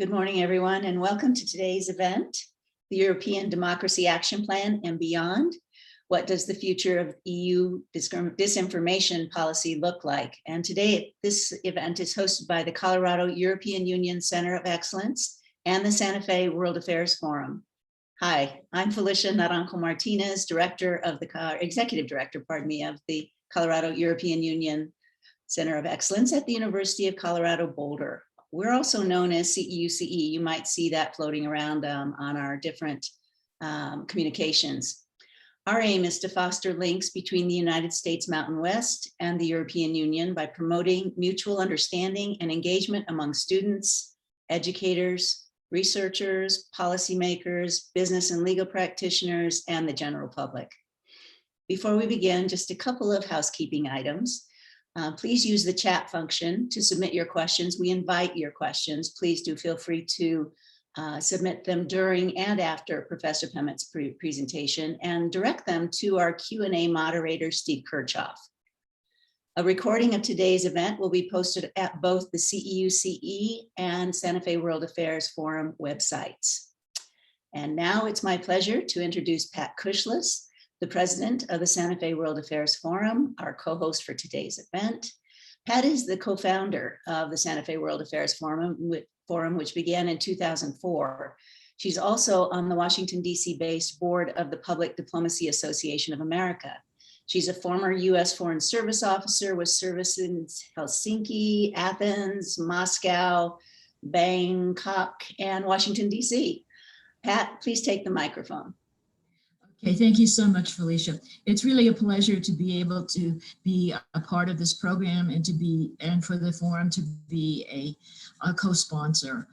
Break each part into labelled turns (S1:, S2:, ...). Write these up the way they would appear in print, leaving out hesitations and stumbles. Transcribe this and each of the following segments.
S1: Good morning, everyone, and welcome to today's event, the European Democracy Action Plan and Beyond. What does the future of EU disinformation policy look like? And today, this event is hosted by the Colorado European Union Center of Excellence and the Santa Fe World Affairs Forum. Hi, I'm Felicia Naranjo Martinez, Executive Director, of the Colorado European Union Center of Excellence at the University of Colorado Boulder. We're also known as CEUCE. You might see that floating around on our different communications. Our aim is to foster links between the United States Mountain West and the European Union by promoting mutual understanding and engagement among students, educators, researchers, policymakers, business and legal practitioners, and the general public. Before we begin, just a couple of housekeeping items. Please use the chat function to submit your questions. We invite your questions. Please do feel free to submit them during and after Professor Pamment's presentation and direct them to our Q&A moderator, Steve Kirchhoff. A recording of today's event will be posted at both the CEUCE and Santa Fe World Affairs Forum websites. And now it's my pleasure to introduce Pat Kushlis, the president of the Santa Fe World Affairs Forum, our co-host for today's event. Pat is the co-founder of the Santa Fe World Affairs Forum, which began in 2004. She's also on the Washington, D.C. based board of the Public Diplomacy Association of America. She's a former U.S. Foreign Service officer with service in Helsinki, Athens, Moscow, Bangkok, and Washington, D.C. Pat, please take the microphone.
S2: Okay, thank you so much, Felicia. It's really a pleasure to be able to be a part of this program and for the forum to be a co-sponsor.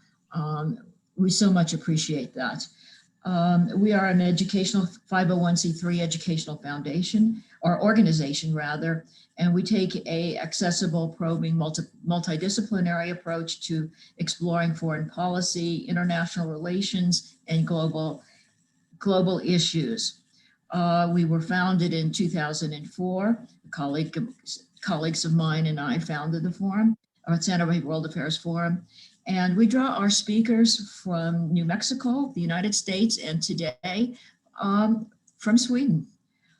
S2: We so much appreciate that. We are an educational 501c3 educational foundation, or organization rather, and we take a accessible, probing, multidisciplinary approach to exploring foreign policy, international relations, and global issues. We were founded in 2004. Colleagues of mine and I founded the forum, our Santa Fe World Affairs Forum, and we draw our speakers from New Mexico, the United States, and today from Sweden.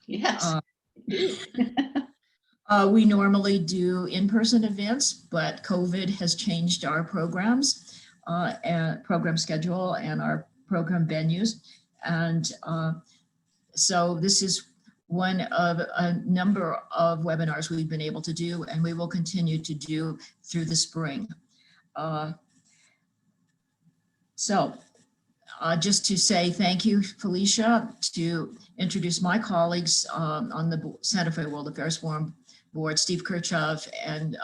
S1: Yes.
S2: We normally do in-person events, but COVID has changed our programs and program schedule and our program venues. And so this is one of a number of webinars we've been able to do, and we will continue to do through the spring. Just to say thank you, Felicia, to introduce my colleagues on the Santa Fe World Affairs Forum board, Steve Kirchhoff and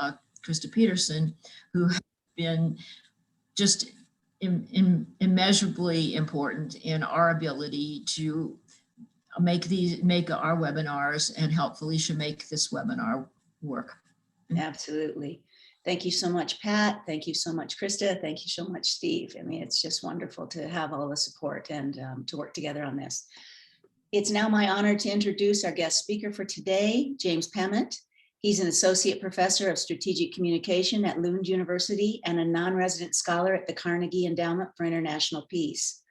S2: Krista Peterson, who have been just immeasurably important in our ability to make our webinars and help Felicia make this webinar work.
S1: Absolutely. Thank you so much, Pat. Thank you so much, Krista. Thank you so much, Steve. I mean, it's just wonderful to have all the support and to work together on this. It's now my honor to introduce our guest speaker for today, James Pamment. He's an associate professor of strategic communication at Lund University and a non-resident scholar at the Carnegie Endowment for International Peace.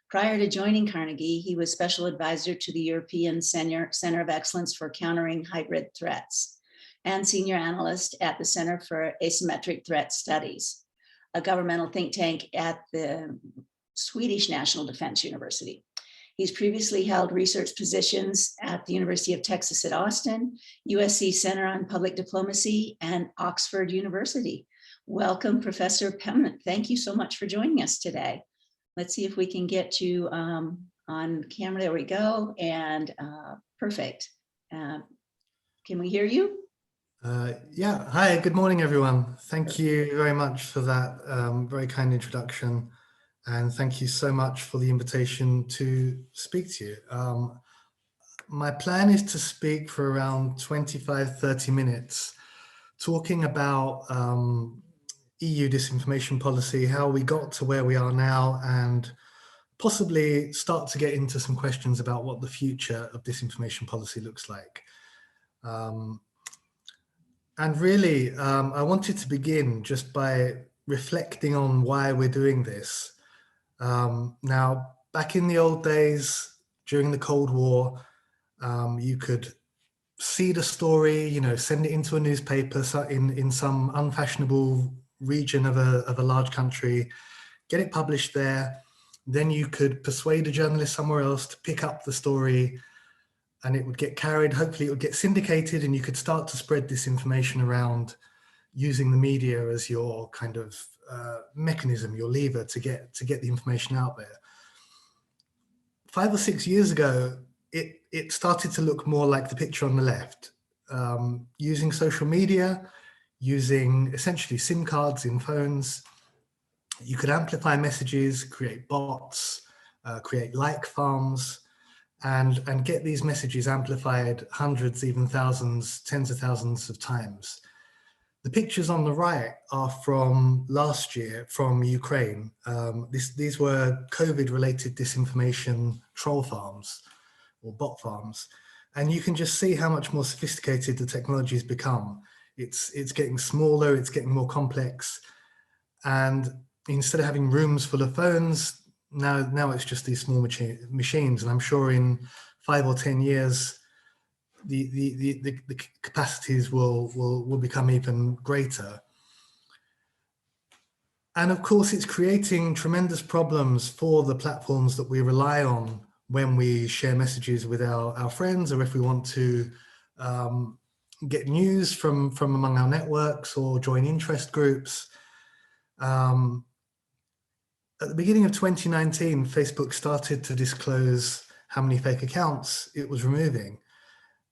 S1: Prior to joining Carnegie, he was special advisor to the European Center of Excellence for Countering Hybrid Threats and senior analyst at the Center for Asymmetric Threat Studies, a governmental think tank at the Swedish National Defense University. He's previously held research positions at the University of Texas at Austin, USC Center on Public Diplomacy, and Oxford University. Welcome, Professor Pamment. Thank you so much for joining us today. Let's see if we can get you on camera. There we go. And perfect. Can we hear you?
S3: Yeah. Hi, good morning, everyone. Thank you very much for that very kind introduction. And thank you so much for the invitation to speak to you. My plan is to speak for around 25-30 minutes, talking about EU disinformation policy, how we got to where we are now, and possibly start to get into some questions about what the future of disinformation policy looks like. And really, I wanted to begin just by reflecting on why we're doing this. Now, back in the old days, during the Cold War, you could seed a story, send it into a newspaper in some unfashionable region of a large country, get it published there. Then you could persuade a journalist somewhere else to pick up the story, and it would get carried. Hopefully it would get syndicated, and you could start to spread this information around using the media as your kind of mechanism, your lever to get the information out there. 5 or 6 years ago, it started to look more like the picture on the left. Using social media, using essentially SIM cards in phones, you could amplify messages, create bots, create like farms, and get these messages amplified hundreds, even thousands, tens of thousands of times. The pictures on the right are from last year from Ukraine. These were COVID-related disinformation troll farms or bot farms. And you can just see how much more sophisticated the technology has become. It's getting smaller, it's getting more complex. And instead of having rooms full of phones, now it's just these small machines. And I'm sure in 5 or 10 years, the capacities will become even greater. And of course, it's creating tremendous problems for the platforms that we rely on when we share messages with our friends, or if we want to get news from among our networks or join interest groups. At the beginning of 2019, Facebook started to disclose how many fake accounts it was removing.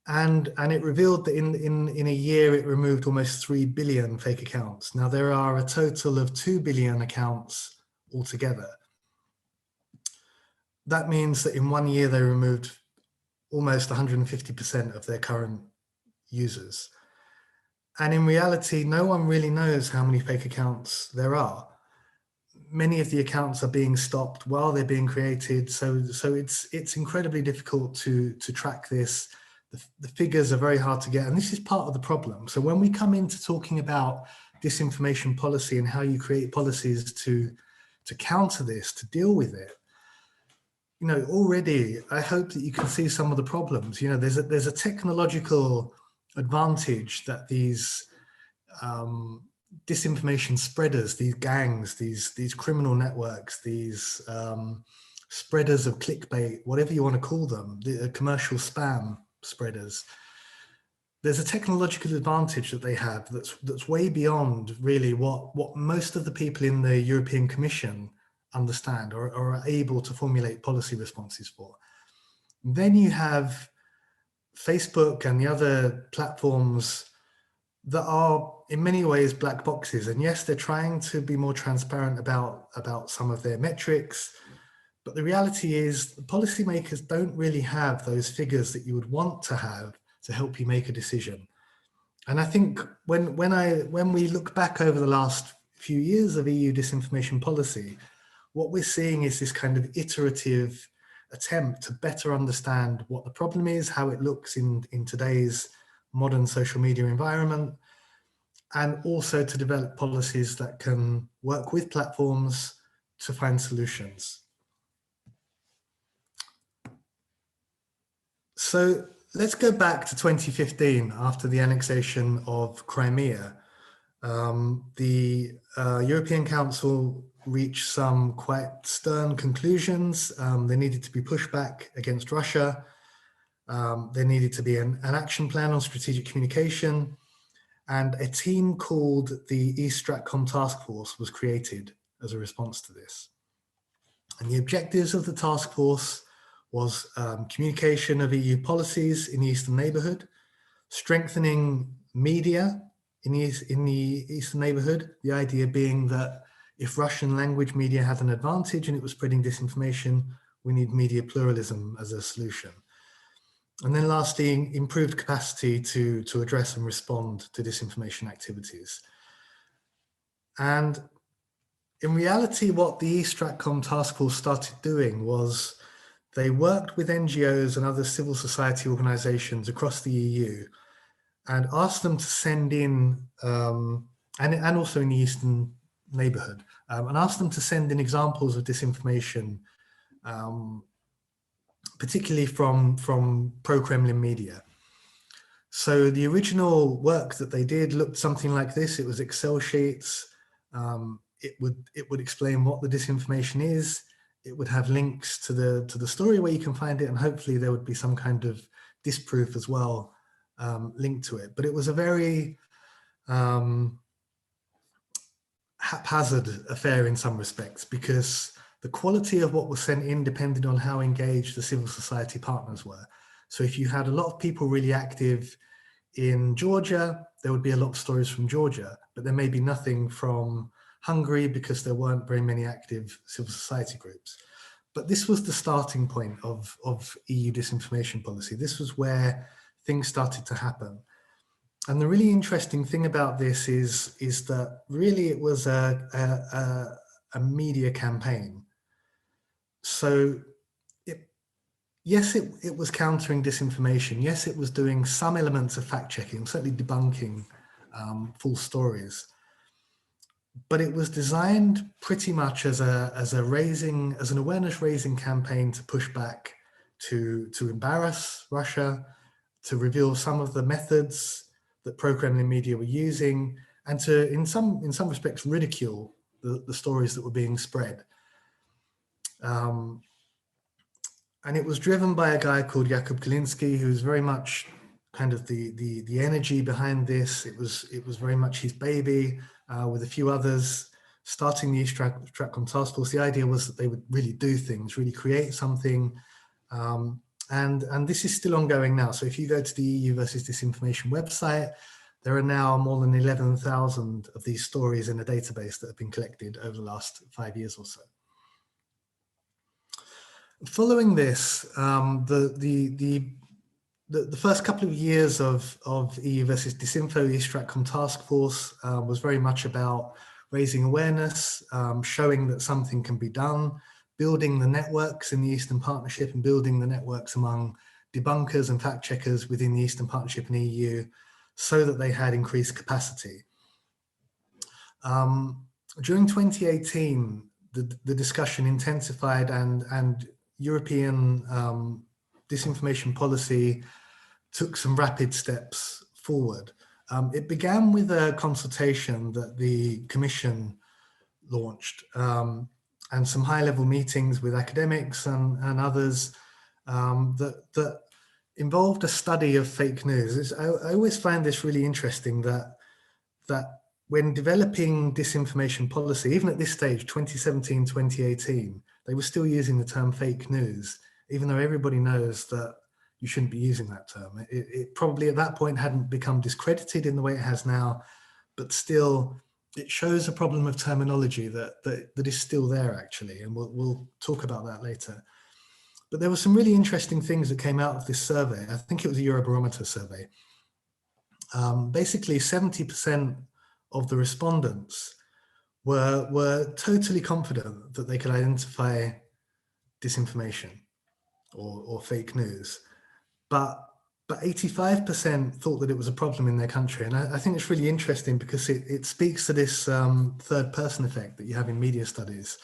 S3: And it revealed that in a year, it removed almost 3 billion fake accounts. Now, there are a total of 2 billion accounts altogether. That means that in 1 year, they removed almost 150% of their current users. And in reality, no one really knows how many fake accounts there are. Many of the accounts are being stopped while they're being created. So it's incredibly difficult to track this. The figures are very hard to get, and this is part of the problem. So when we come into talking about disinformation policy and how you create policies to counter this, to deal with it, already I hope that you can see some of the problems. There's a technological advantage that these disinformation spreaders, these gangs, these criminal networks, these spreaders of clickbait, whatever you want to call them, the commercial spam spreaders. There's a technological advantage that they have that's way beyond really what most of the people in the European Commission understand or are able to formulate policy responses for. Then you have Facebook and the other platforms that are in many ways black boxes. And yes, they're trying to be more transparent about some of their metrics. But the reality is the policymakers don't really have those figures that you would want to have to help you make a decision. And I think when we look back over the last few years of EU disinformation policy, what we're seeing is this kind of iterative attempt to better understand what the problem is, how it looks in today's modern social media environment, and also to develop policies that can work with platforms to find solutions. So let's go back to 2015 after the annexation of Crimea. The European Council reached some quite stern conclusions. There needed to be pushback against Russia. There needed to be an action plan on strategic communication, and a team called the East Stratcom Task Force was created as a response to this. And the objectives of the task force was communication of EU policies in the Eastern neighbourhood, strengthening media in the Eastern neighbourhood, the idea being that if Russian language media had an advantage and it was spreading disinformation, we need media pluralism as a solution. And then lastly, improved capacity to address and respond to disinformation activities. And in reality, what the East Stratcom Task Force started doing was they worked with NGOs and other civil society organizations across the EU and asked them to send in, and also in the Eastern neighborhood, and asked them to send in examples of disinformation, particularly from pro-Kremlin media. So the original work that they did looked something like this. It was Excel sheets. It would explain what the disinformation is. It would have links to the story where you can find it, and hopefully there would be some kind of disproof as well linked to it. But it was a very haphazard affair in some respects, because the quality of what was sent in depended on how engaged the civil society partners were. So if you had a lot of people really active in Georgia, there would be a lot of stories from Georgia, but there may be nothing from Hungary because there weren't very many active civil society groups. But this was the starting point of EU disinformation policy. This was where things started to happen. And the really interesting thing about this is that really it was a media campaign. So yes, it was countering disinformation. Yes, it was doing some elements of fact-checking, certainly debunking false stories. But it was designed pretty much as an awareness-raising campaign to push back, to embarrass Russia, to reveal some of the methods that pro-Kremlin media were using, and to, in some respects, ridicule the stories that were being spread. And it was driven by a guy called Jakub Kalinski, who's very much kind of the energy behind this. It was very much his baby, with a few others, starting the East Stratcom Task Force. The idea was that they would really do things, really create something. And this is still ongoing now. So if you go to the EU versus Disinformation website, there are now more than 11,000 of these stories in a database that have been collected over the last 5 years or so. Following this, the first couple of years of EU versus Disinfo, the East Stratcom Task Force, was very much about raising awareness, showing that something can be done, building the networks in the Eastern Partnership and building the networks among debunkers and fact checkers within the Eastern Partnership and EU so that they had increased capacity. During 2018, the discussion intensified and European disinformation policy took some rapid steps forward. It began with a consultation that the Commission launched and some high-level meetings with academics and others that involved a study of fake news. I always find this really interesting that when developing disinformation policy, even at this stage, 2017, 2018, they were still using the term fake news, even though everybody knows that you shouldn't be using that term. It probably at that point hadn't become discredited in the way it has now, but still it shows a problem of terminology that is still there actually, and we'll talk about that later. But there were some really interesting things that came out of this survey. I think it was a Eurobarometer survey. Basically 70% of the respondents were totally confident that they could identify disinformation or fake news, but 85% thought that it was a problem in their country. And I think it's really interesting because it speaks to this third person effect that you have in media studies.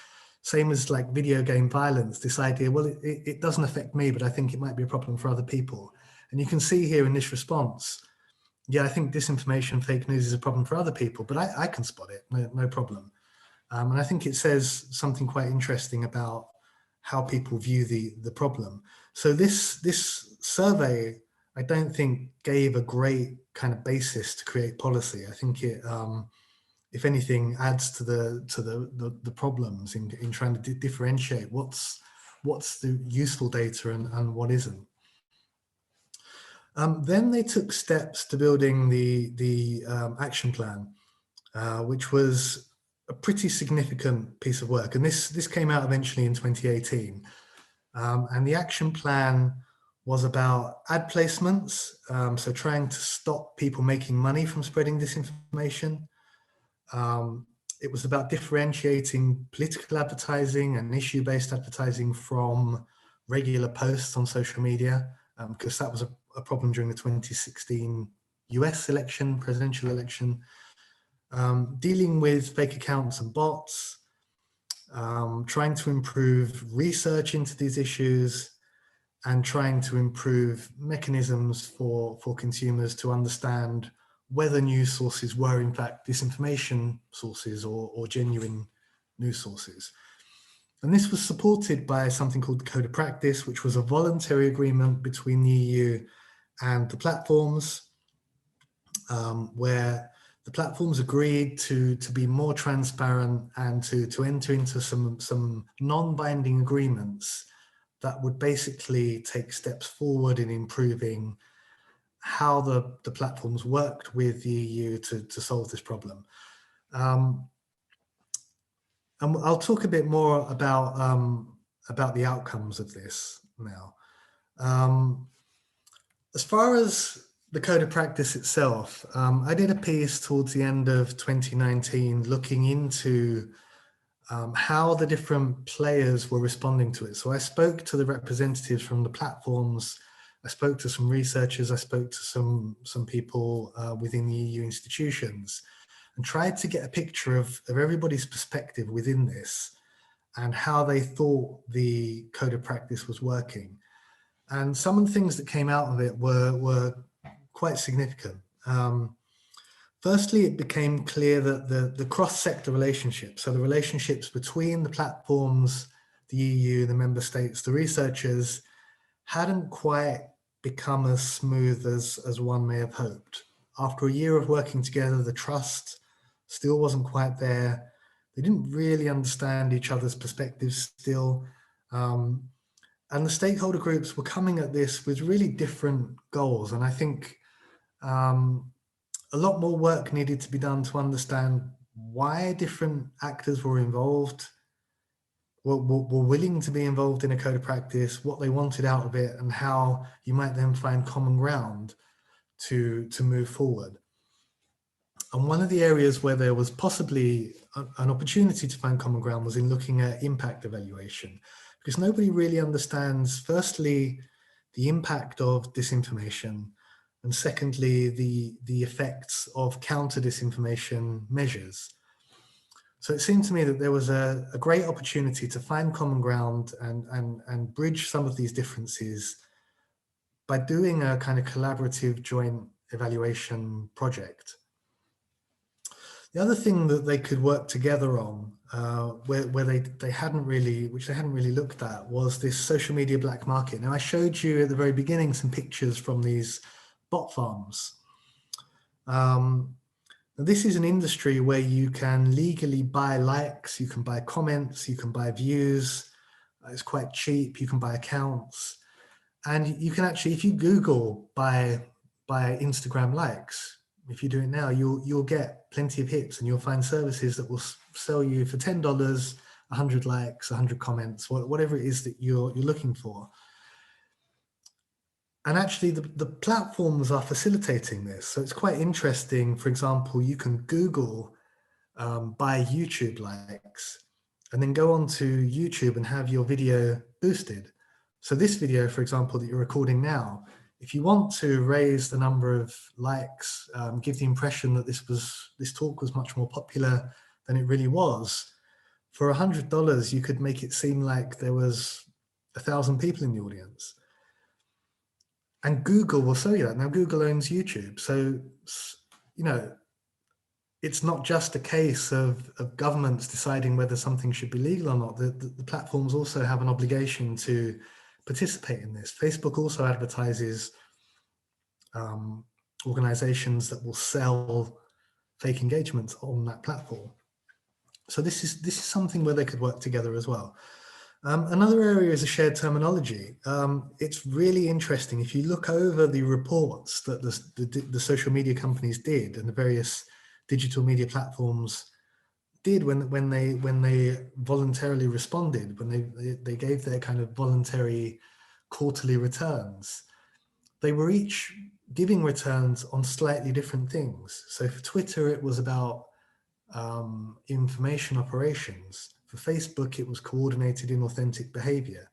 S3: Same as like video game violence, this idea, well, it doesn't affect me, but I think it might be a problem for other people. And you can see here in this response, yeah, I think disinformation, fake news is a problem for other people, but I can spot it, no problem. And I think it says something quite interesting about how people view the problem. So this survey, I don't think gave a great kind of basis to create policy. I think it, if anything, adds to the problems in trying to differentiate what's the useful data and what isn't. Then they took steps to building the action plan, which was a pretty significant piece of work. And this came out eventually in 2018. And the action plan was about ad placements, so trying to stop people making money from spreading disinformation. It was about differentiating political advertising and issue-based advertising from regular posts on social media, because that was a problem during the 2016 US election, presidential election. dealing with fake accounts and bots, trying to improve research into these issues, and trying to improve mechanisms for consumers to understand whether news sources were in fact disinformation sources or genuine news sources. And this was supported by something called the Code of Practice, which was a voluntary agreement between the EU and the platforms, where the platforms agreed to be more transparent and to enter into some non-binding agreements that would basically take steps forward in improving how the platforms worked with the EU to solve this problem. And I'll talk a bit more about the outcomes of this now. As far as the Code of Practice itself, I did a piece towards the end of 2019 looking into how the different players were responding to it. So I spoke to the representatives from the platforms, I spoke to some researchers, I spoke to some people within the EU institutions, and tried to get a picture of everybody's perspective within this and how they thought the Code of Practice was working. And some of the things that came out of it were quite significant. Firstly, it became clear that the cross-sector relationships, so the relationships between the platforms, the EU, the member states, the researchers, hadn't quite become as smooth as one may have hoped. After a year of working together, the trust still wasn't quite there. They didn't really understand each other's perspectives still. And the stakeholder groups were coming at this with really different goals. And I think a lot more work needed to be done to understand why different actors were involved, were willing to be involved in a Code of Practice, what they wanted out of it, and how you might then find common ground to move forward. And one of the areas where there was possibly an opportunity to find common ground was in looking at impact evaluation, because nobody really understands, firstly, the impact of disinformation, and secondly, the effects of counter disinformation measures. So it seemed to me that there was a great opportunity to find common ground and bridge some of these differences by doing a kind of collaborative joint evaluation project. The other thing that they could work together on, where they hadn't really looked at, was this social media black market. Now, I showed you at the very beginning some pictures from these bot farms. This is an industry where you can legally buy likes, you can buy comments, you can buy views. It's quite cheap. You can buy accounts, and you can actually, if you Google buy Instagram likes, if you do it now, you'll get plenty of hits, and you'll find services that will sell you for $10, 100 likes, 100 comments, whatever it is that you're looking for. And actually, the platforms are facilitating this. So it's quite interesting. For example, you can Google buy YouTube likes, and then go onto YouTube and have your video boosted. So this video, for example, that you're recording now, if you want to raise the number of likes, give the impression that this talk was much more popular than it really was, for $100, you could make it seem like there was 1,000 people in the audience. And Google will show you that. Now, Google owns YouTube. So, you know, it's not just a case of governments deciding whether something should be legal or not. The platforms also have an obligation to participate in this. Facebook also advertises organizations that will sell fake engagements on that platform. So this is something where they could work together as well. Another area is a shared terminology. It's really interesting. If you look over the reports that the social media companies did and the various digital media platforms did when they voluntarily responded, when they gave their kind of voluntary quarterly returns, they were each giving returns on slightly different things. So for Twitter, it was about information operations. For Facebook, it was coordinated inauthentic behavior.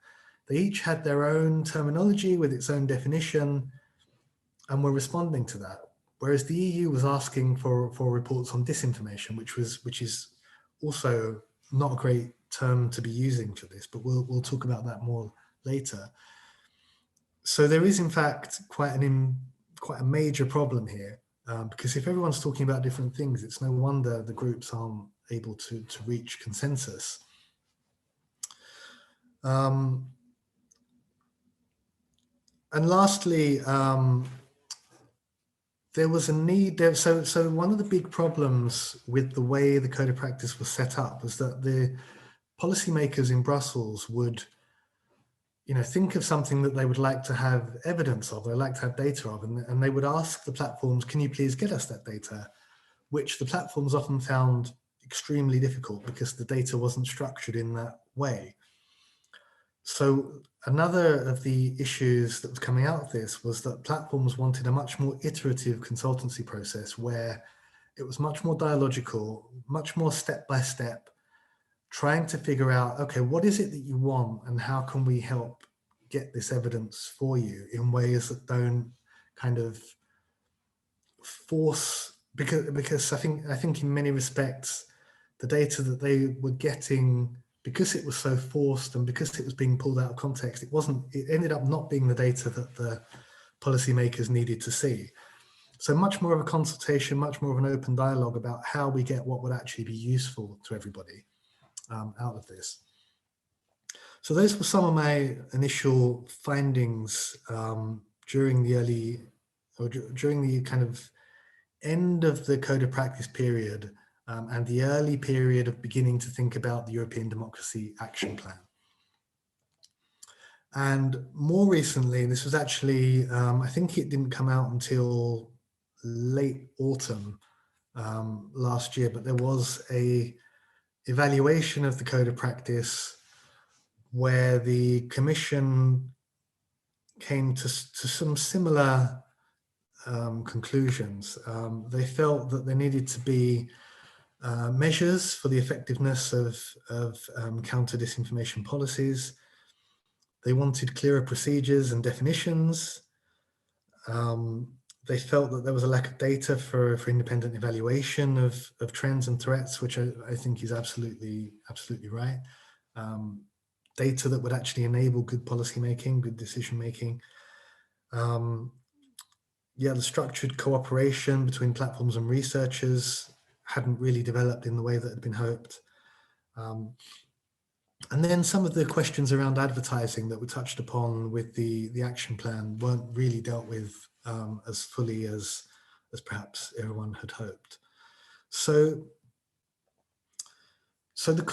S3: They each had their own terminology with its own definition and were responding to that. whereas the EU was asking for reports on disinformation, which is also not a great term to be using for this, but we'll talk about that more later. So there is in fact quite a major problem here, because if everyone's talking about different things, it's no wonder the groups aren't able to reach consensus. And lastly, there was a need there. So one of the big problems with the way the code of practice was set up was that the policymakers in Brussels would, think of something that they would like to have evidence of, they like to have data of, and they would ask the platforms, can you please get us that data? Which the platforms often found extremely difficult because the data wasn't structured in that way. So another of the issues that was coming out of this was that platforms wanted a much more iterative consultancy process where it was much more dialogical, much more step-by-step, trying to figure out, okay, what is it that you want and how can we help get this evidence for you in ways that don't kind of force, because I think in many respects, the data that they were getting, because it was so forced and because it was being pulled out of context, it ended up not being the data that the policymakers needed to see. So much more of a consultation, much more of an open dialogue about how we get what would actually be useful to everybody out of this. So those were some of my initial findings during the kind of end of the code of practice period and the early period of beginning to think about the European Democracy Action Plan. And more recently, this was actually, I think it didn't come out until late autumn last year, but there was a evaluation of the code of practice where the Commission came to some similar conclusions. They felt that there needed to be measures for the effectiveness of counter disinformation policies. They wanted clearer procedures and definitions. They felt that there was a lack of data for independent evaluation of trends and threats, which I think is absolutely right. Data that would actually enable good policy making, good decision making. The structured cooperation between platforms and researchers hadn't really developed in the way that had been hoped. And then some of the questions around advertising that were touched upon with the action plan weren't really dealt with as fully as perhaps everyone had hoped. So the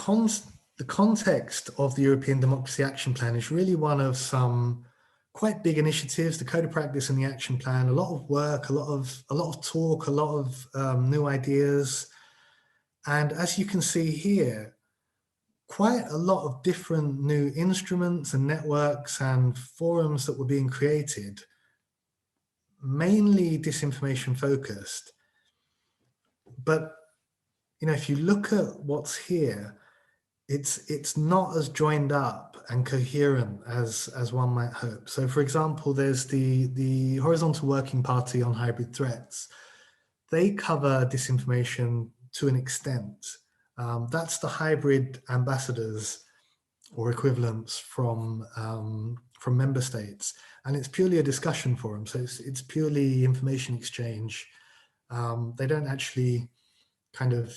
S3: context of the European Democracy Action Plan is really one of some quite big initiatives, the Code of Practice and the Action Plan, a lot of work, a lot of talk, a lot of new ideas. And as you can see here, quite a lot of different new instruments and networks and forums that were being created, mainly disinformation focused. But if you look at what's here, it's not as joined up and coherent as one might hope. So for example, there's the Horizontal Working Party on Hybrid Threats. They cover disinformation to an extent. That's the hybrid ambassadors or equivalents from member states, and it's purely a discussion forum. So it's purely information exchange. They don't actually kind of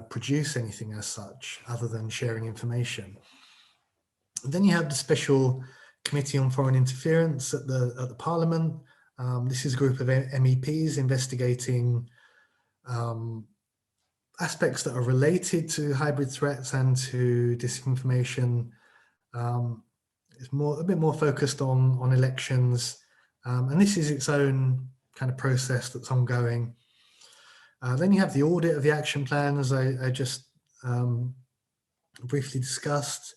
S3: produce anything as such other than sharing information. And then you have the Special Committee on Foreign Interference at the Parliament. This is a group of MEPs investigating aspects that are related to hybrid threats and to disinformation. It's a bit more focused on elections, and this is its own kind of process that's ongoing. Then you have the audit of the action plan, as I just briefly discussed.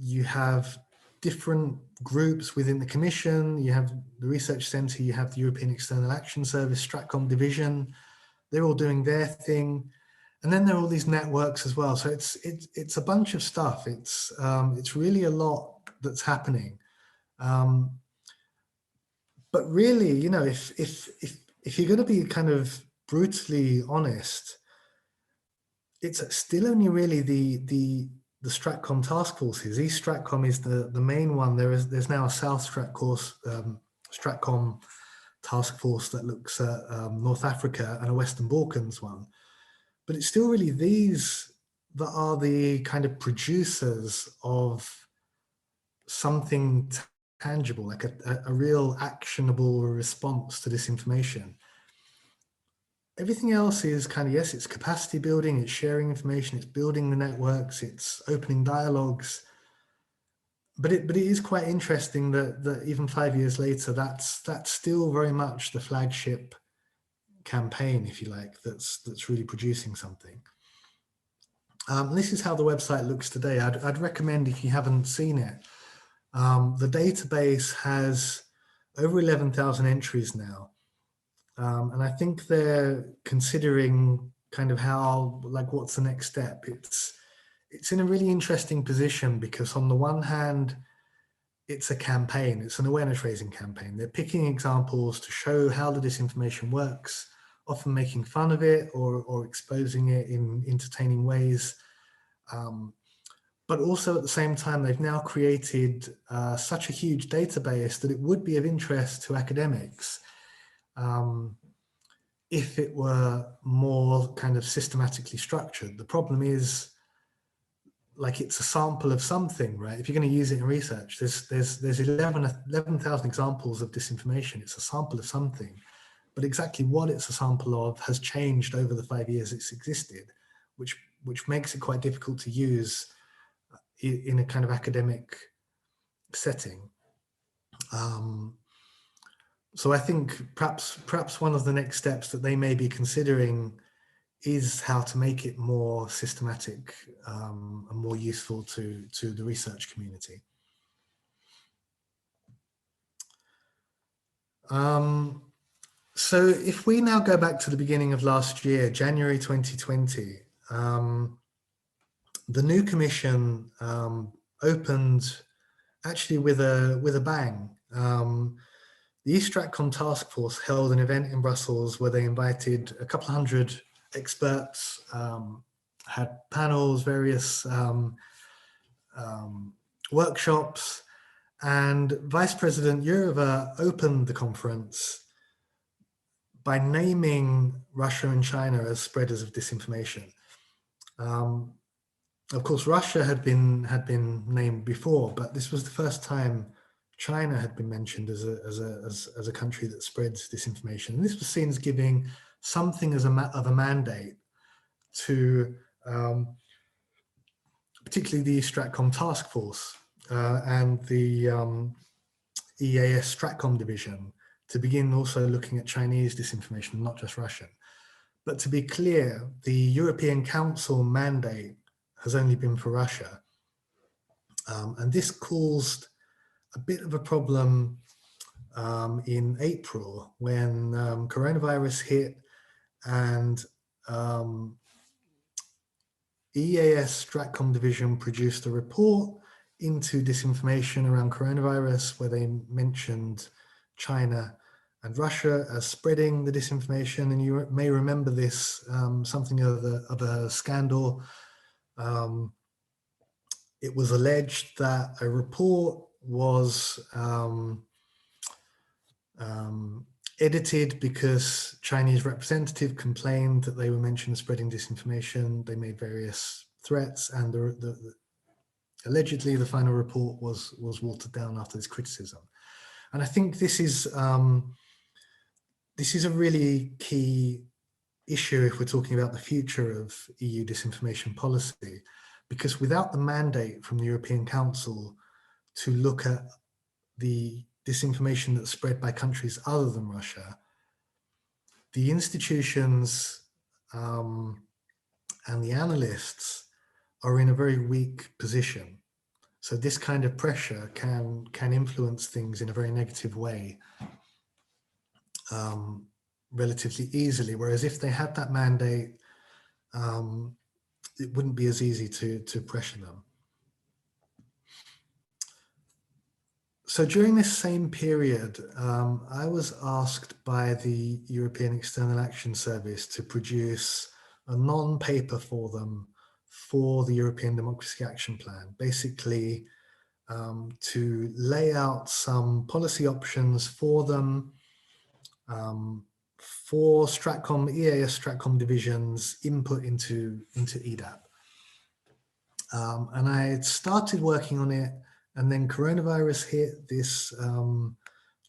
S3: You have different groups within the Commission. You have the Research Centre, you have the European External Action Service, Stratcom Division. They're all doing their thing. And then there are all these networks as well. So it's a bunch of stuff. It's really a lot that's happening. But really, you know, if you're going to be kind of brutally honest, it's still only really the Stratcom task forces. East Stratcom is the main one. There's now a South Stratcom task force that looks at North Africa, and a Western Balkans one. But it's still really these that are the kind of producers of something tangible, like a real actionable response to disinformation. Everything else is kind of, yes, it's capacity building, it's sharing information, it's building the networks, it's opening dialogues. But it is quite interesting that even 5 years later, that's still very much the flagship campaign, if you like, that's really producing something. This is how the website looks today. I'd recommend, if you haven't seen it, the database has over 11,000 entries now. And I think they're considering kind of how, like, what's the next step? It's in a really interesting position, because on the one hand, it's a campaign, it's an awareness raising campaign. They're picking examples to show how the disinformation works, often making fun of it or exposing it in entertaining ways. But also at the same time, they've now created such a huge database that it would be of interest to academics if it were more kind of systematically structured. The problem is, like, it's a sample of something, right? If you're going to use it in research, there's 11,000 examples of disinformation. It's a sample of something, but exactly what it's a sample of has changed over the 5 years it's existed, which makes it quite difficult to use in a kind of academic setting. So I think perhaps one of the next steps that they may be considering is how to make it more systematic and more useful to the research community. So if we now go back to the beginning of last year, January 2020, the new commission opened actually with a bang. The East Stratcom Task Force held an event in Brussels where they invited a couple of hundred experts, had panels, various workshops, and Vice President Jourova opened the conference by naming Russia and China as spreaders of disinformation. Of course, Russia had been named before, but this was the first time China had been mentioned as a country that spreads disinformation. And this was seen as giving something of a mandate to particularly the Stratcom Task Force and the EAS Stratcom division to begin also looking at Chinese disinformation, not just Russian. But to be clear, the European Council mandate has only been for Russia. And this caused a bit of a problem in April when coronavirus hit, and EAS Stratcom division produced a report into disinformation around coronavirus, where they mentioned China and Russia as spreading the disinformation. And you may remember this, something of a scandal. It was alleged that a report was edited because Chinese representative complained that they were mentioned spreading disinformation. They made various threats, and allegedly the final report was watered down after this criticism. And I think this is a really key issue if we're talking about the future of EU disinformation policy, because without the mandate from the European Council to look at the disinformation that's spread by countries other than Russia, the institutions and the analysts are in a very weak position. So this kind of pressure can influence things in a very negative way relatively easily. Whereas if they had that mandate, it wouldn't be as easy to pressure them. So during this same period, I was asked by the European External Action Service to produce a non-paper for them for the European Democracy Action Plan, basically to lay out some policy options for them for Stratcom, EAS Stratcom divisions input into EDAP. And I had started working on it, and then coronavirus hit, this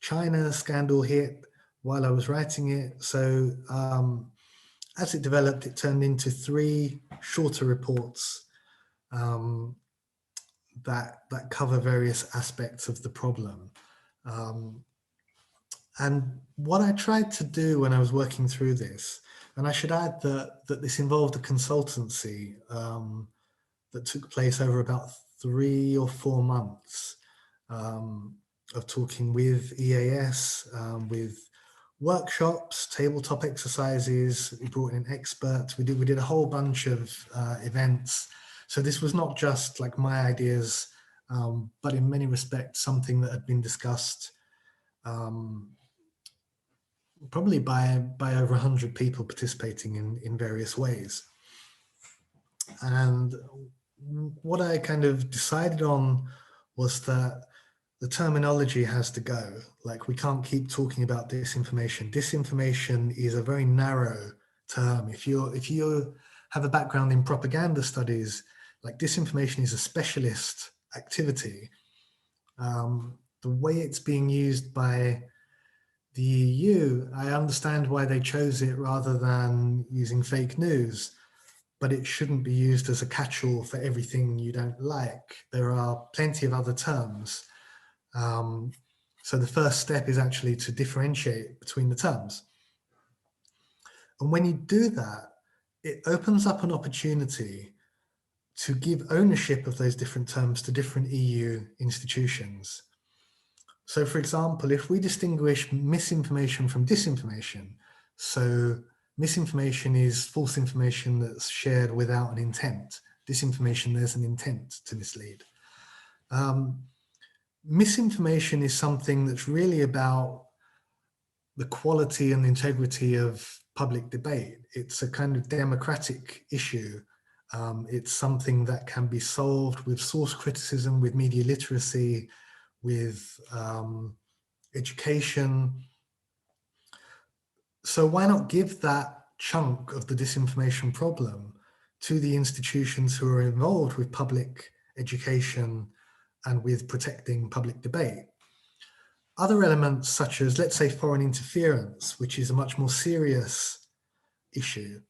S3: China scandal hit while I was writing it. So as it developed, it turned into 3 shorter reports that cover various aspects of the problem. And what I tried to do when I was working through this, and I should add that this involved a consultancy that took place over about 3 or 4 months of talking with EAS, with workshops, tabletop exercises. We brought in experts. We did a whole bunch of events. So this was not just like my ideas, but in many respects something that had been discussed probably by over 100 people participating in various ways. And what I kind of decided on was that the terminology has to go. Like, we can't keep talking about disinformation. Disinformation is a very narrow term. If you have a background in propaganda studies, like, disinformation is a specialist activity. The way it's being used by the EU, I understand why they chose it rather than using fake news, but it shouldn't be used as a catch-all for everything you don't like. There are plenty of other terms. So the first step is actually to differentiate between the terms. And when you do that, it opens up an opportunity to give ownership of those different terms to different EU institutions. So for example, if we distinguish misinformation from disinformation, so misinformation is false information that's shared without an intent. Disinformation, there's an intent to mislead. Misinformation is something that's really about the quality and integrity of public debate. It's a kind of democratic issue. It's something that can be solved with source criticism, with media literacy, with education. So why not give that chunk of the disinformation problem to the institutions who are involved with public education and with protecting public debate? Other elements such as, let's say, foreign interference, which is a much more serious issue,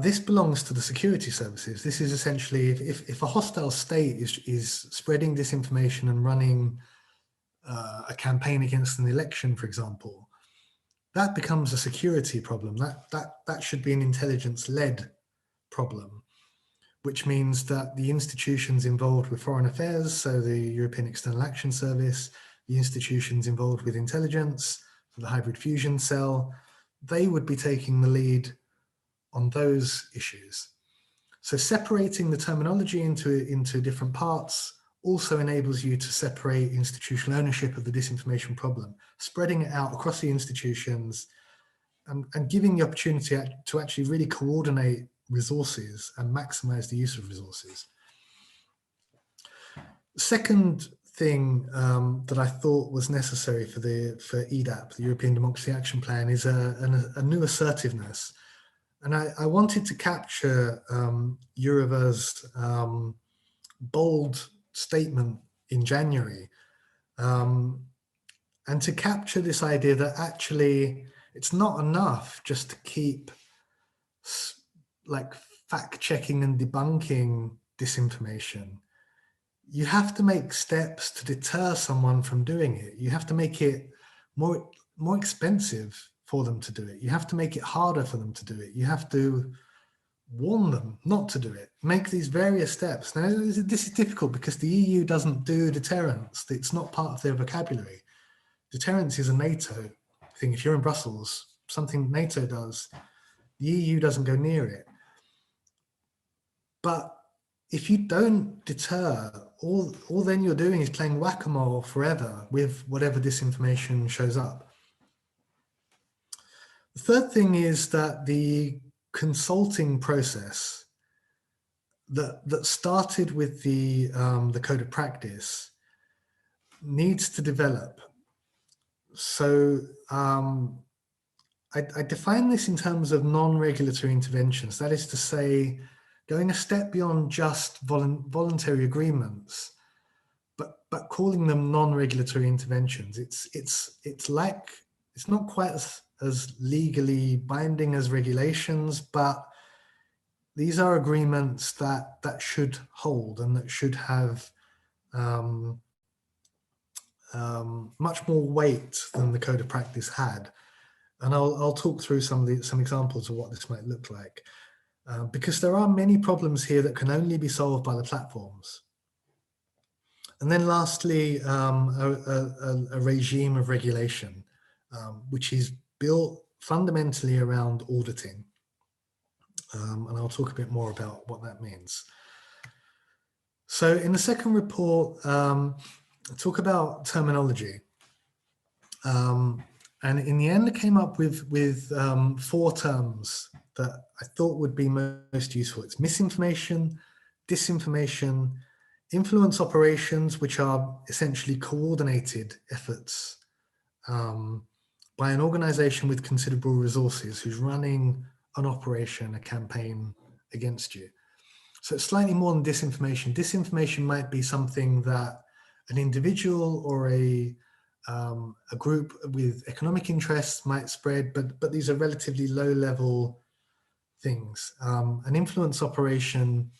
S3: this belongs to the security services. This is essentially, if a hostile state is spreading disinformation and running a campaign against an election, for example, that becomes a security problem. That should be an intelligence-led problem, which means that the institutions involved with foreign affairs, so the European External Action Service, the institutions involved with intelligence, the hybrid fusion cell, they would be taking the lead on those issues. So separating the terminology into different parts also enables you to separate institutional ownership of the disinformation problem, spreading it out across the institutions and giving the opportunity to actually really coordinate resources and maximize the use of resources. Second thing that I thought was necessary for EDAP, the European Democracy Action Plan, is a new assertiveness. And I wanted to capture Jourova's bold statement in January, and to capture this idea that actually it's not enough just to keep like fact-checking and debunking disinformation. You have to make steps to deter someone from doing it. You have to make it more expensive for them to do it. You have to make it harder for them to do it. You have to warn them not to do it. Make these various steps. Now, this is difficult because the EU doesn't do deterrence. It's not part of their vocabulary. Deterrence is a NATO thing. If you're in Brussels, something NATO does, the EU doesn't go near it. But if you don't deter all then you're doing is playing whack-a-mole forever with whatever disinformation shows up. The third thing is that the consulting process that started with the code of practice needs to develop. So I define this in terms of non-regulatory interventions. That is to say, going a step beyond just voluntary agreements, but calling them non-regulatory interventions. It's not quite as legally binding as regulations, but these are agreements that should hold and that should have much more weight than the code of practice had. And I'll talk through some examples of what this might look like, because there are many problems here that can only be solved by the platforms. And then lastly, a regime of regulation, which is built fundamentally around auditing. And I'll talk a bit more about what that means. So in the second report, I talk about terminology. And in the end, I came up with 4 terms that I thought would be most useful. It's misinformation, disinformation, influence operations, which are essentially coordinated efforts by an organization with considerable resources who's running an operation, a campaign against you. So it's slightly more than disinformation. Disinformation might be something that an individual or a group with economic interests might spread, but these are relatively low-level things. An influence operation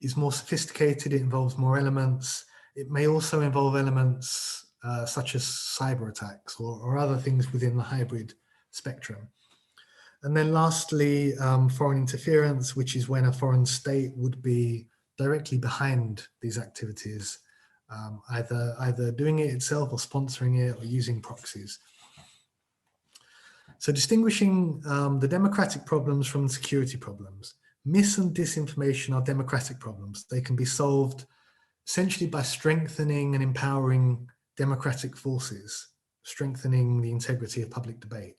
S3: is more sophisticated. It involves more elements. It may also involve elements such as cyber attacks or other things within the hybrid spectrum. And then lastly, foreign interference, which is when a foreign state would be directly behind these activities, either doing it itself or sponsoring it or using proxies. So distinguishing the democratic problems from the security problems. Mis and disinformation are democratic problems. They can be solved essentially by strengthening and empowering democratic forces, strengthening the integrity of public debate.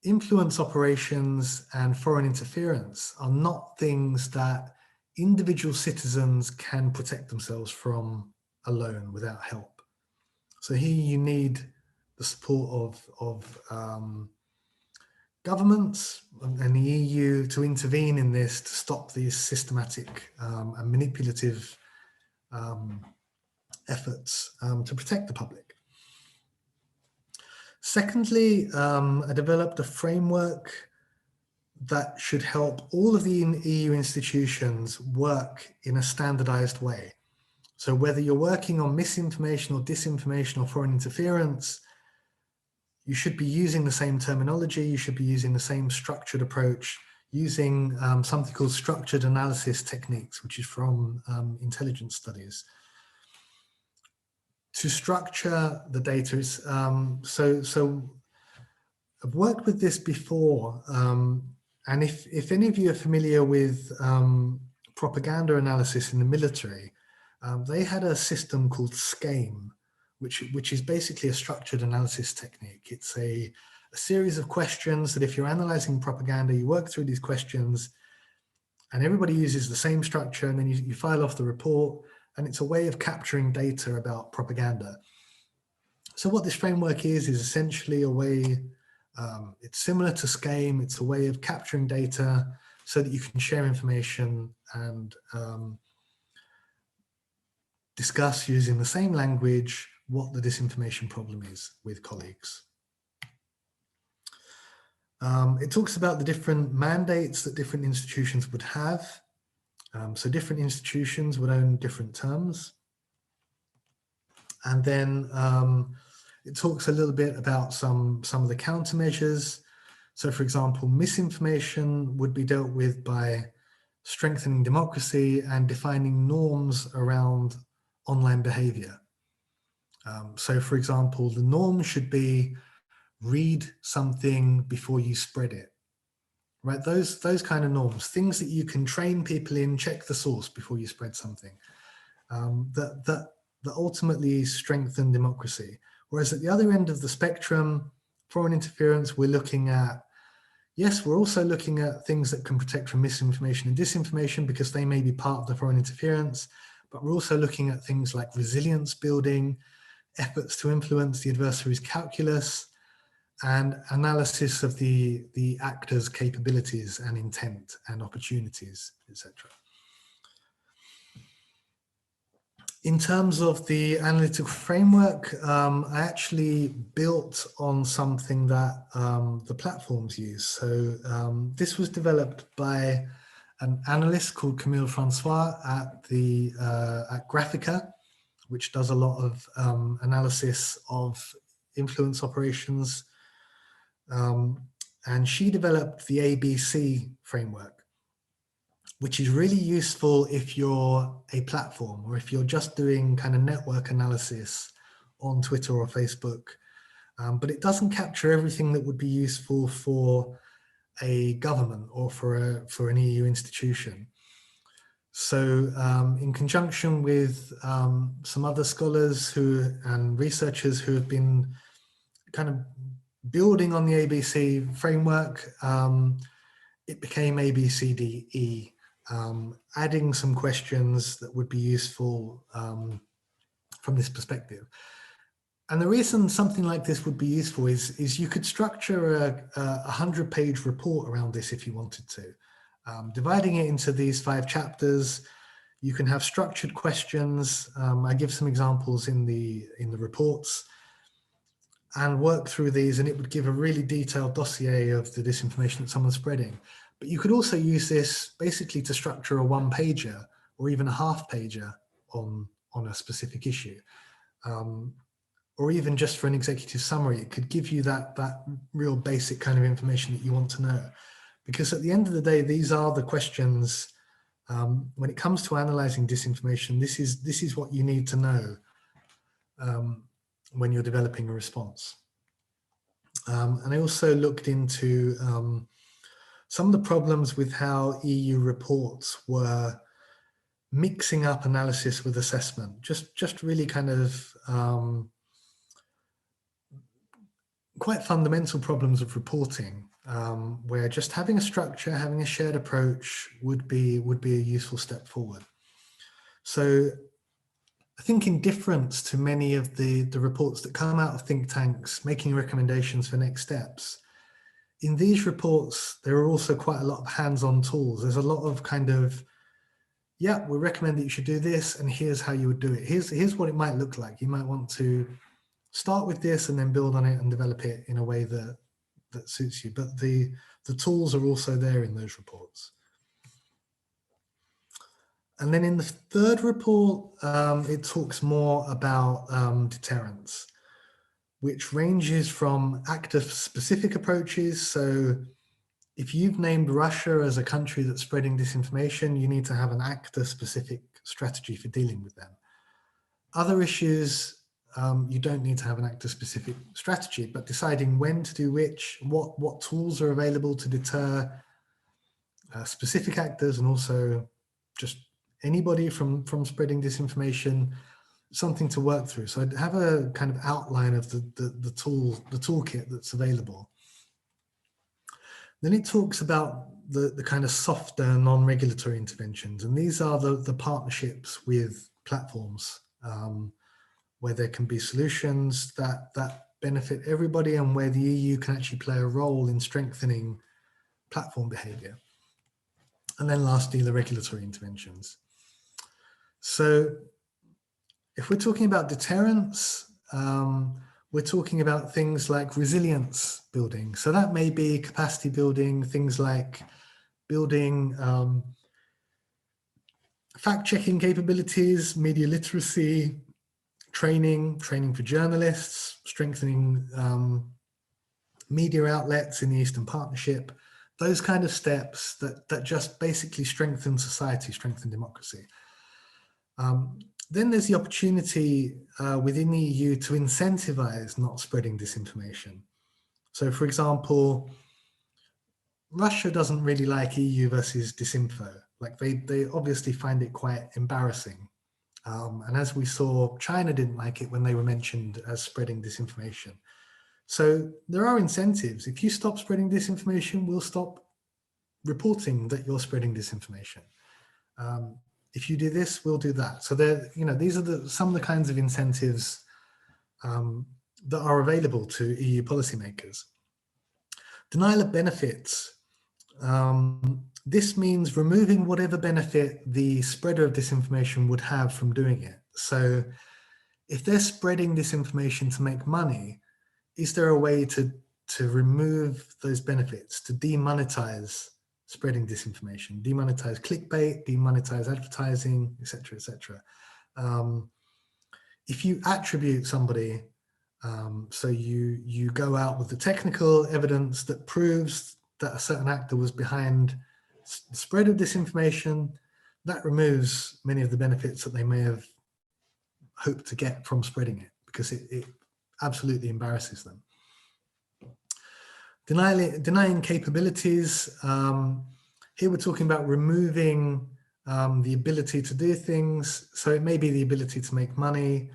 S3: Influence operations and foreign interference are not things that individual citizens can protect themselves from alone without help. So here you need the support of governments and the EU to intervene in this to stop these systematic and manipulative efforts to protect the public. Secondly, I developed a framework that should help all of the EU institutions work in a standardized way. So whether you're working on misinformation or disinformation or foreign interference, you should be using the same terminology, you should be using the same structured approach, using something called structured analysis techniques, which is from intelligence studies, to structure the data. So I've worked with this before, and if any of you are familiar with propaganda analysis in the military, they had a system called SCAME, which is basically a structured analysis technique. It's a series of questions that if you're analyzing propaganda, you work through these questions and everybody uses the same structure, and then you file off the report, and it's a way of capturing data about propaganda. So what this framework is essentially a way, it's similar to SCAME, it's a way of capturing data so that you can share information and discuss using the same language what the disinformation problem is with colleagues. It talks about the different mandates that different institutions would have. So different institutions would own different terms. And then it talks a little bit about some of the countermeasures. So for example, misinformation would be dealt with by strengthening democracy and defining norms around online behavior. So for example, the norm should be read something before you spread it, right? Those kind of norms, things that you can train people in, check the source before you spread something. that ultimately strengthen democracy. Whereas at the other end of the spectrum, foreign interference, we're looking at, yes, we're also looking at things that can protect from misinformation and disinformation because they may be part of the foreign interference, but we're also looking at things like resilience building, efforts to influence the adversary's calculus, and analysis of the actor's capabilities and intent and opportunities, etc. In terms of the analytical framework, I actually built on something that the platforms use. So this was developed by an analyst called Camille Francois at Graphica, which does a lot of analysis of influence operations. And she developed the ABC framework, which is really useful if you're a platform or if you're just doing kind of network analysis on Twitter or Facebook. But it doesn't capture everything that would be useful for a government or for an EU institution. So in conjunction with some other scholars and researchers who have been kind of building on the ABC framework, it became ABCDE, adding some questions that would be useful from this perspective. And the reason something like this would be useful is you could structure a 100-page report around this if you wanted to. Dividing it into these 5 chapters, you can have structured questions. I give some examples in the reports, and work through these, and it would give a really detailed dossier of the disinformation that someone's spreading. But you could also use this basically to structure a 1-pager or even a half-pager on a specific issue. Or even just for an executive summary, it could give you that real basic kind of information that you want to know. Because at the end of the day, these are the questions, when it comes to analyzing disinformation, this is what you need to know when you're developing a response. And I also looked into some of the problems with how EU reports were mixing up analysis with assessment, just really kind of quite fundamental problems of reporting, where just having a structure, having a shared approach would be a useful step forward. So I think in difference to many of the reports that come out of think tanks making recommendations for next steps, in these reports, there are also quite a lot of hands-on tools. There's a lot of kind of, yeah, we recommend that you should do this, and here's how you would do it. Here's what it might look like. You might want to start with this and then build on it and develop it in a way that suits you. But the tools are also there in those reports. And then in the 3rd report, it talks more about deterrence, which ranges from actor-specific approaches. So if you've named Russia as a country that's spreading disinformation, you need to have an actor-specific strategy for dealing with them. Other issues, you don't need to have an actor-specific strategy, but deciding when to do which, what tools are available to deter specific actors, and also just anybody from spreading disinformation, something to work through. So I'd have a kind of outline of the toolkit that's available. Then it talks about the kind of softer non-regulatory interventions, and these are the partnerships with platforms, where there can be solutions that benefit everybody, and where the EU can actually play a role in strengthening platform behavior. And then lastly, the regulatory interventions. So if we're talking about deterrence, we're talking about things like resilience building. So that may be capacity building, things like building fact-checking capabilities, media literacy, training for journalists, strengthening media outlets in the Eastern Partnership, those kind of steps that just basically strengthen society, strengthen democracy. Then there's the opportunity within the EU to incentivize not spreading disinformation. So for example, Russia doesn't really like EU versus disinfo. Like they obviously find it quite embarrassing And as we saw, China didn't like it when they were mentioned as spreading disinformation. So there are incentives. If you stop spreading disinformation, we'll stop reporting that you're spreading disinformation. If you do this, we'll do that. So there, these are some of the kinds of incentives that are available to EU policymakers. Denial of benefits. This means removing whatever benefit the spreader of disinformation would have from doing it. So if they're spreading disinformation to make money, is there a way to remove those benefits, to demonetize spreading disinformation, demonetize clickbait, demonetize advertising, etc., etc. If you attribute somebody, so you go out with the technical evidence that proves that a certain actor was behind the spread of disinformation, that removes many of the benefits that they may have hoped to get from spreading it, because it absolutely embarrasses them. Denying capabilities. Here we're talking about removing the ability to do things. So it may be the ability to make money.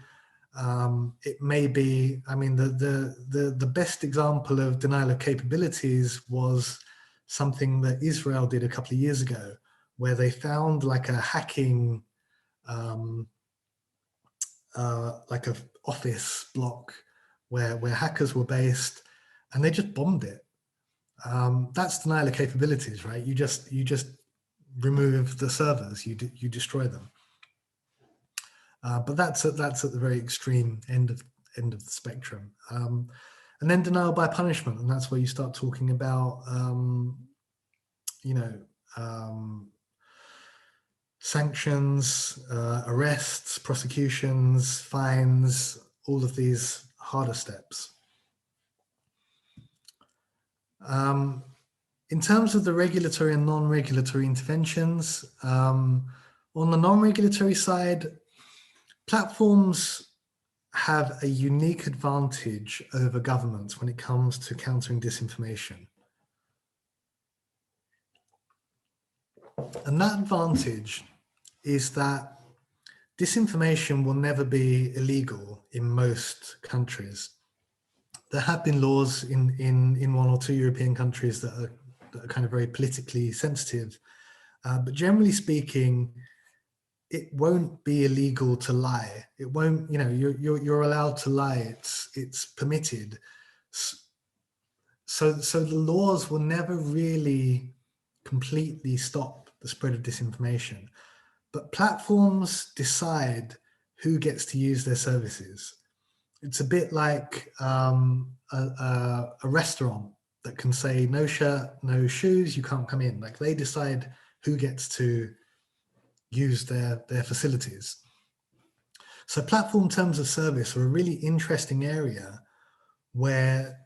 S3: It may be, I mean, the best example of denial of capabilities was something that Israel did a couple of years ago, where they found like a hacking, like a office block where hackers were based, and they just bombed it. That's denial of capabilities, right? You just remove the servers, you destroy them. But that's at the very extreme end of the spectrum. And then denial by punishment, and that's where you start talking about, sanctions, arrests, prosecutions, fines, all of these harder steps. In terms of the regulatory and non-regulatory interventions, on the non-regulatory side, platforms have a unique advantage over governments when it comes to countering disinformation. And that advantage is that disinformation will never be illegal in most countries. There have been laws in one or two European countries that are kind of very politically sensitive, but generally speaking, it won't be illegal to lie. It won't, you're allowed to lie. It's permitted. So the laws will never really completely stop the spread of disinformation, but platforms decide who gets to use their services. It's a bit like a restaurant that can say no shirt, no shoes, you can't come in. Like, they decide who gets to use their facilities. So platform terms of service are a really interesting area where,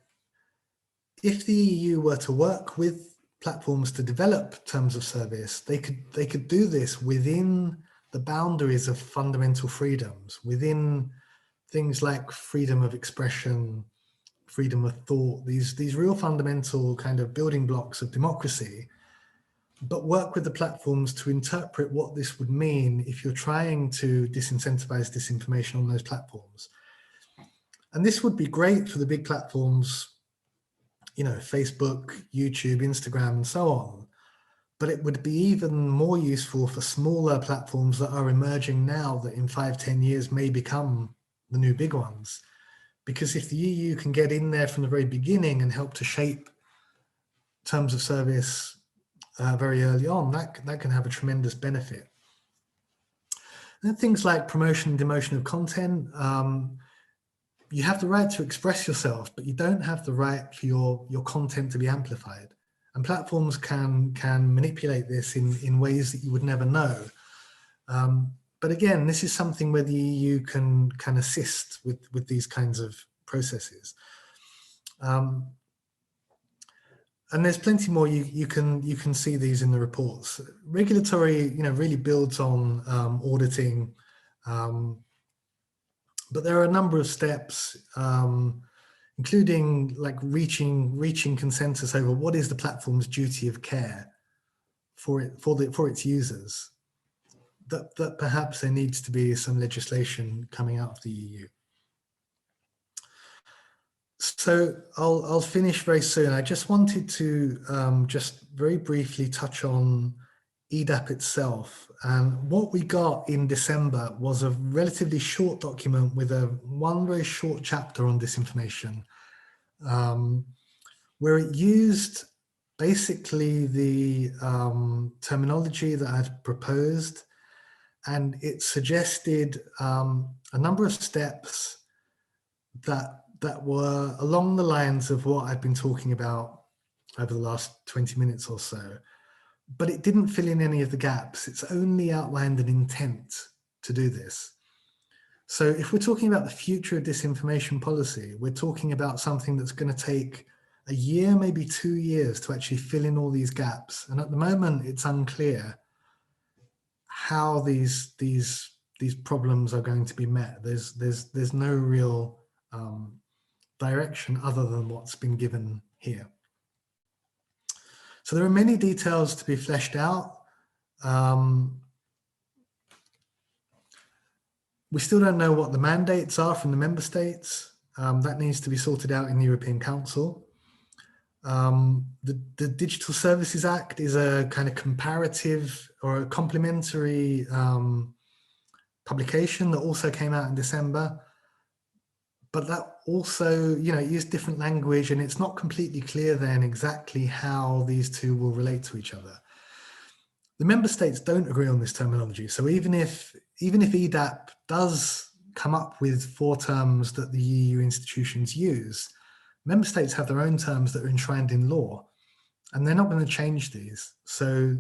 S3: if the EU were to work with platforms to develop terms of service, they could do this within the boundaries of fundamental freedoms, within things like freedom of expression, freedom of thought, these real fundamental kind of building blocks of democracy, but work with the platforms to interpret what this would mean if you're trying to disincentivize disinformation on those platforms. And this would be great for the big platforms, Facebook, YouTube, Instagram, and so on. But it would be even more useful for smaller platforms that are emerging now, that in 5-10 years may become the new big ones. Because if the EU can get in there from the very beginning and help to shape terms of service very early on, that can have a tremendous benefit. And then things like promotion and demotion of content. You have the right to express yourself, but you don't have the right for your content to be amplified. And platforms can manipulate this in ways that you would never know. But again, this is something where the EU can assist with these kinds of processes. And there's plenty more. You can see these in the reports. Regulatory, really builds on auditing, but there are a number of steps, including like reaching consensus over what is the platform's duty of care for its users. that perhaps there needs to be some legislation coming out of the EU. So I'll finish very soon. I just wanted to just very briefly touch on EDAP itself. And what we got in December was a relatively short document with one very short chapter on disinformation, where it used basically the terminology that I'd proposed, and it suggested a number of steps that were along the lines of what I've been talking about over the last 20 minutes or so, but it didn't fill in any of the gaps. It's only outlined an intent to do this. So if we're talking about the future of disinformation policy, we're talking about something that's going to take a year, maybe 2 years to actually fill in all these gaps. And at the moment, it's unclear how these problems are going to be met. There's no real direction other than what's been given here. So there are many details to be fleshed out. We still don't know what the mandates are from the member states. That needs to be sorted out in the European Council. The Digital Services Act is a kind of comparative or a complementary publication that also came out in December. But that also, used different language, and it's not completely clear then exactly how these two will relate to each other. The member states don't agree on this terminology. So even if EDAP does come up with 4 terms that the EU institutions use, member states have their own terms that are enshrined in law, and they're not going to change these. So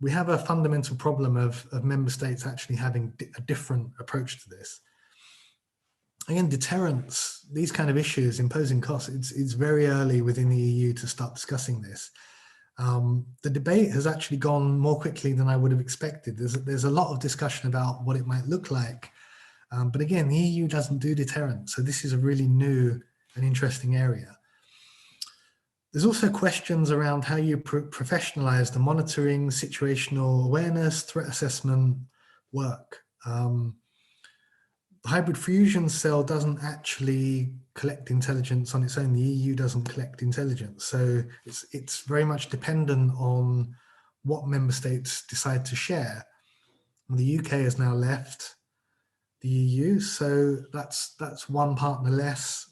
S3: we have a fundamental problem of member states actually having a different approach to this. Again, deterrence, these kind of issues, imposing costs, it's very early within the EU to start discussing this. The debate has actually gone more quickly than I would have expected. There's a lot of discussion about what it might look like. But again, the EU doesn't do deterrence. So this is a really new and interesting area. There's also questions around how you professionalize the monitoring, situational awareness, threat assessment work. The hybrid fusion cell doesn't actually collect intelligence on its own. The EU doesn't collect intelligence. So it's very much dependent on what member states decide to share. And the UK has now left the EU, so that's one partner less.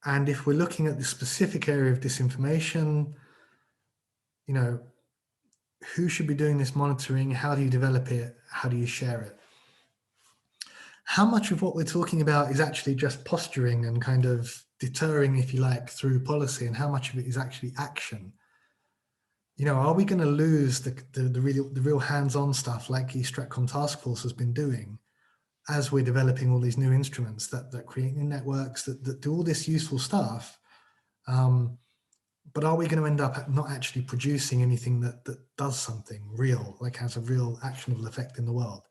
S3: And if we're looking at the specific area of disinformation, who should be doing this monitoring? How do you develop it? How do you share it? How much of what we're talking about is actually just posturing and kind of deterring, if you like, through policy, and how much of it is actually action? Are we going to lose the real hands-on stuff like the Stratcom Task Force has been doing as we're developing all these new instruments that create new networks, that do all this useful stuff? But are we going to end up not actually producing anything that does something real, like has a real actionable effect in the world?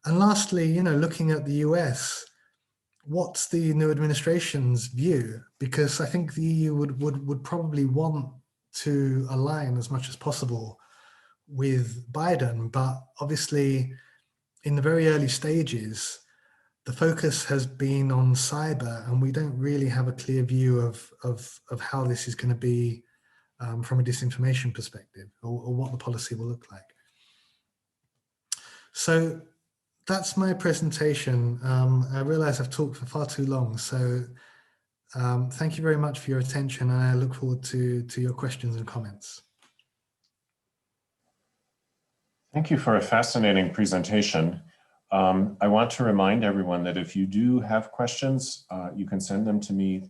S3: And lastly, looking at the US, what's the new administration's view? Because I think the EU would probably want to align as much as possible with Biden, but obviously in the very early stages, the focus has been on cyber, and we don't really have a clear view of how this is going to be from a disinformation perspective, or what the policy will look like. So that's my presentation. I realize I've talked for far too long, so thank you very much for your attention, and I look forward to your questions and comments.
S4: Thank you for a fascinating presentation. I want to remind everyone that if you do have questions, you can send them to me